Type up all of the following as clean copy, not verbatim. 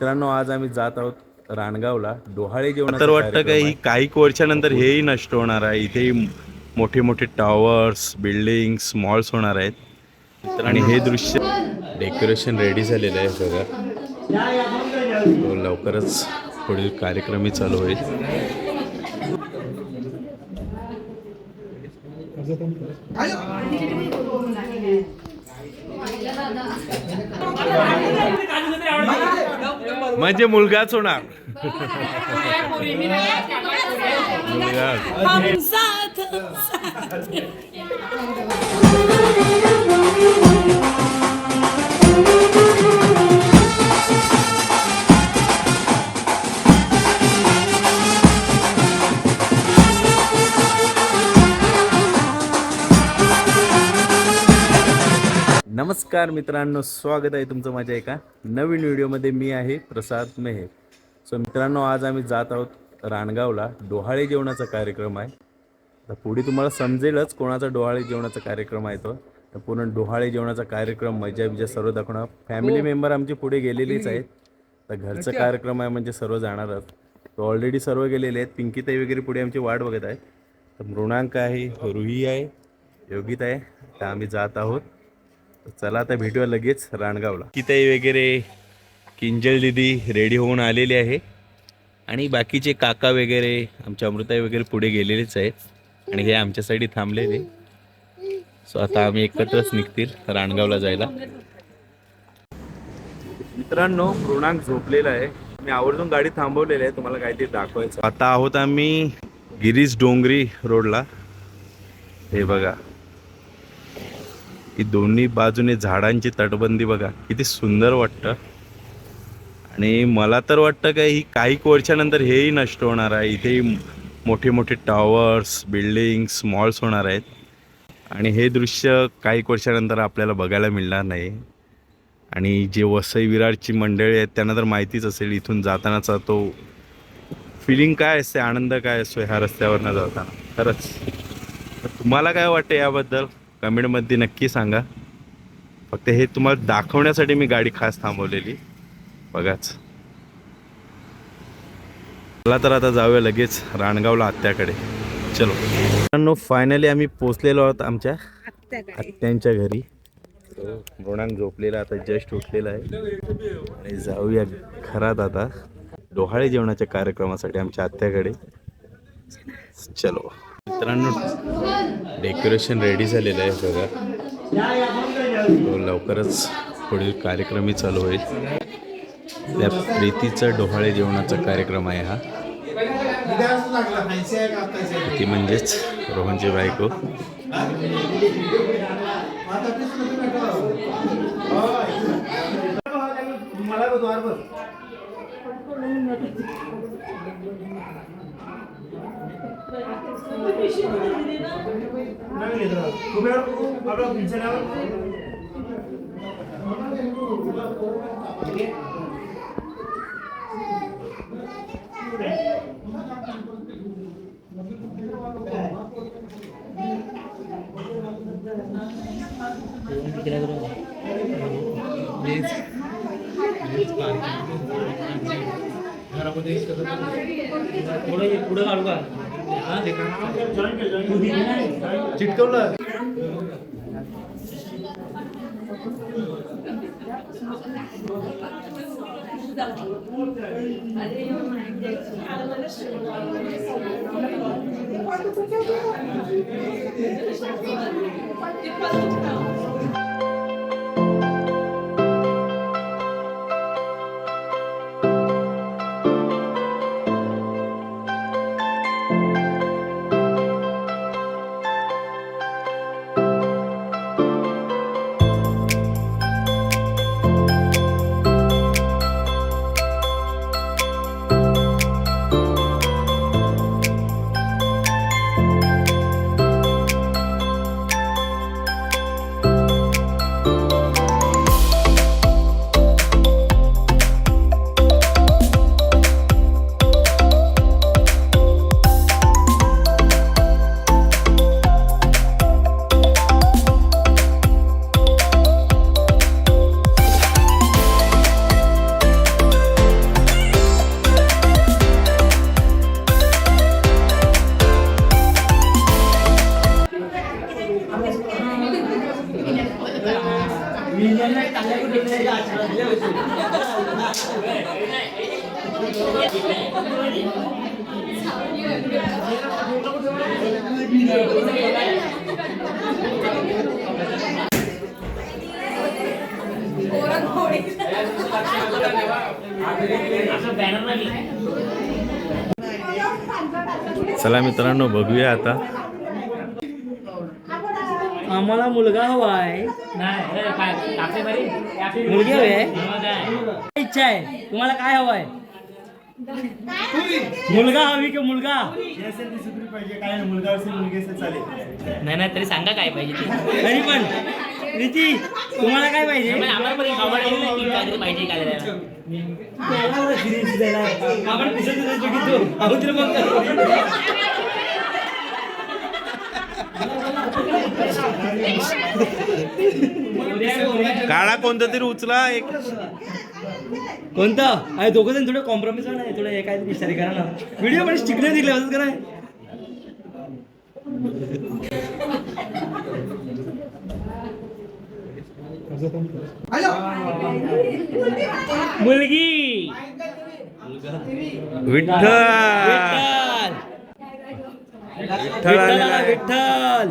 मित्रांनो, आज आम्ही जात आहोत रानगावला डोहाळे जेवणाचा तर वाटतं कार्यक्रम काही आहे. काही वर्षानंतर हेही नष्ट होणार आहे. इथे मोठे मोठे टॉवर्स, बिल्डिंग्स, मॉल्स होणार आहेत आणि हे दृश्य डेकोरेशन रेडी झालेलं आहे सगळं. तो लवकरच पुढील कार्यक्रमही चालू होईल. म्हणजे मुलगाच होणार. मुलगा नमस्कार मित्रांनो, स्वागत आहे तुमचं माझ्या एका नवीन व्हिडिओमध्ये. मी आहे प्रसाद मेहे. सो मित्रांनो, आज आम्ही जात आहोत रानगावला डोहाळे जेवणाचा कार्यक्रम आहे. तर पुढे तुम्हाला समजेलच कोणाचा डोहाळे जेवणाचा कार्यक्रम आहे तो. तर पूर्ण डोहाळे जेवणाचा कार्यक्रम मजा बिजा सर्व दाखवणार. फॅमिली मेंबर आमचे पुढे गेलेलीच आहेत. तर घरचा कार्यक्रम आहे म्हणजे सर्व जाणारच. तो ऑलरेडी सर्व गेलेले आहेत. पिंकीताई वगैरे पुढे आमची वाट बघत आहेत. तर मृणांक आहे, रुही आहे, योगिता आहे. तर आम्ही जात आहोत. चला आता भेटूया लगेच रानगावला. किताई वगैरे, किंजल दिदी रेडी होऊन आलेली आहे आणि बाकीचे काका वगैरे, आमच्या अमृताई वगैरे पुढे गेलेलेच आहेत आणि हे आमच्यासाठी थांबलेले. सो आता आम्ही एकत्रच निघतील रानगावला जायला. मित्रांनो, मृणांक झोपलेला आहे. मी आवर्जून गाडी थांबवलेली आहे, तुम्हाला काहीतरी दाखवायचं. आता आहोत आम्ही गिरीश डोंगरी रोडला. हे बघा, ही दोन्ही बाजूने झाडांची तटबंदी बघा, किती सुंदर वाटतं. आणि मला तर वाटतं का ही काही वर्षानंतर हेही नष्ट होणार आहे. इथे मोठे मोठे टॉवर्स, बिल्डिंग्स, मॉल्स होणार आहेत आणि हे दृश्य काही वर्षानंतर आपल्याला बघायला मिळणार नाही. आणि जे वसई विरारची मंडळी आहेत त्यांना तर माहितीच असेल इथून जातानाचा तो फिलिंग काय असते, आनंद काय असतो ह्या रस्त्यावरनं जाताना. खरंच. तर तुम्हाला काय वाटतं याबद्दल कमेंटमध्ये नक्की सांगा. फक्त हे तुम्हाला दाखवण्यासाठी मी गाडी खास थांबवलेली. बघाच. चला तर आता जाऊया लगेच रानगावला आत्याकडे. चलो मित्रांनो, फायनली आम्ही पोचलेलो आहोत आमच्या आत्यांच्या घरी. मृणांक झोपलेला आता जस्ट उठलेला आहे आणि जाऊया घरात आता डोहाळे जेवणाच्या कार्यक्रमासाठी आमच्या आत्याकडे. चलो मित्रांनो, डेकोरेशन रेडी झालेलं आहे सगळं. तो लवकरच पुढील कार्यक्रमही चालू होईल. त्या प्रीतीचा डोहाळे जेवणाचा कार्यक्रम आहे हा. ती म्हणजेच रोहनची बायको. पुढे काढू का चिटकवलं. चला मित्रांनो, बघूया आता. आम्हाला मुलगा हवाय. मुलगी हवी आहे. काय इच्छा आहे तुम्हाला? काय हवाय? मुलगा हवी की मुलगा? नाही नाही तरी सांगा काय पाहिजे ते. तरी पण रीती तुम्हाला काय पाहिजे? आम्हाला पण आवडेल नाही की काहीतरी पाहिजे काय करायला. आपण पिसत चुकीतो आहोत रे मग. काळा कोणता तरी उचला एक. कोणतं? अरे दोघं जण थोडं कॉम्प्रोमाइज नाही, थोडं हे काय विचारी करा ना. व्हिडिओ मध्ये स्टिकले दिले असं करा. मुलगी. विठ्ठल विठ्ठल आला, विठ्ठल.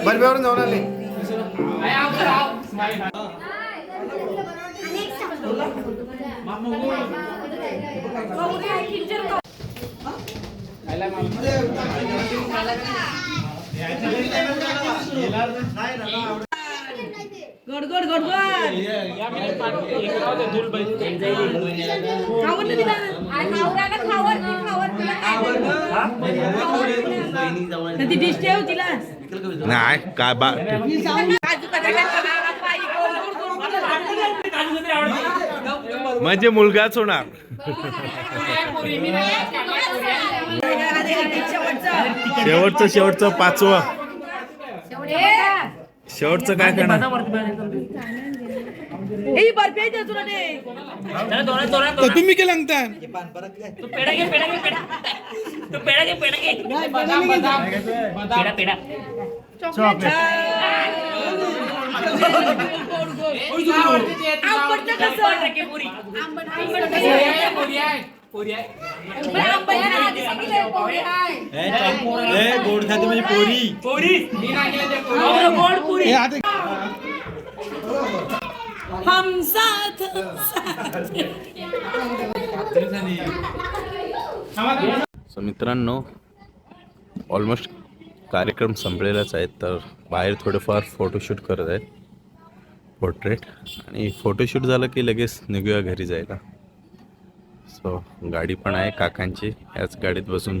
बलब्यावरून जाऊन आले. गोड गोड गोड गोड खावर नाही दिला ती डिश ठेव तिला नाही काय बा काजू म्हणजे मुलगाच होणार. शेवटचं पाचवं शेवटचं काय करणार. बर्फी आहे ते तुला ते तुम्ही केलं सांगता तू पेढा घे पेढा घे पेढा तू पेढा घे पेढा घे पेढा पेढा आंबट कसं टक्के पुरी गोड खाते म्हणजे पोरी पुरी गोड पुरी हम साथ सो मित्रांनो ऑलमोस्ट कार्यक्रम संपलेलाच आहे. तर बाहेर थोडेफार फोटोशूट करत आहेत, पोर्ट्रेट. आणि फोटोशूट झालं की लगेच निघूया घरी जायला. सो गाडी पण आहे काकांची, याच गाडीत बसून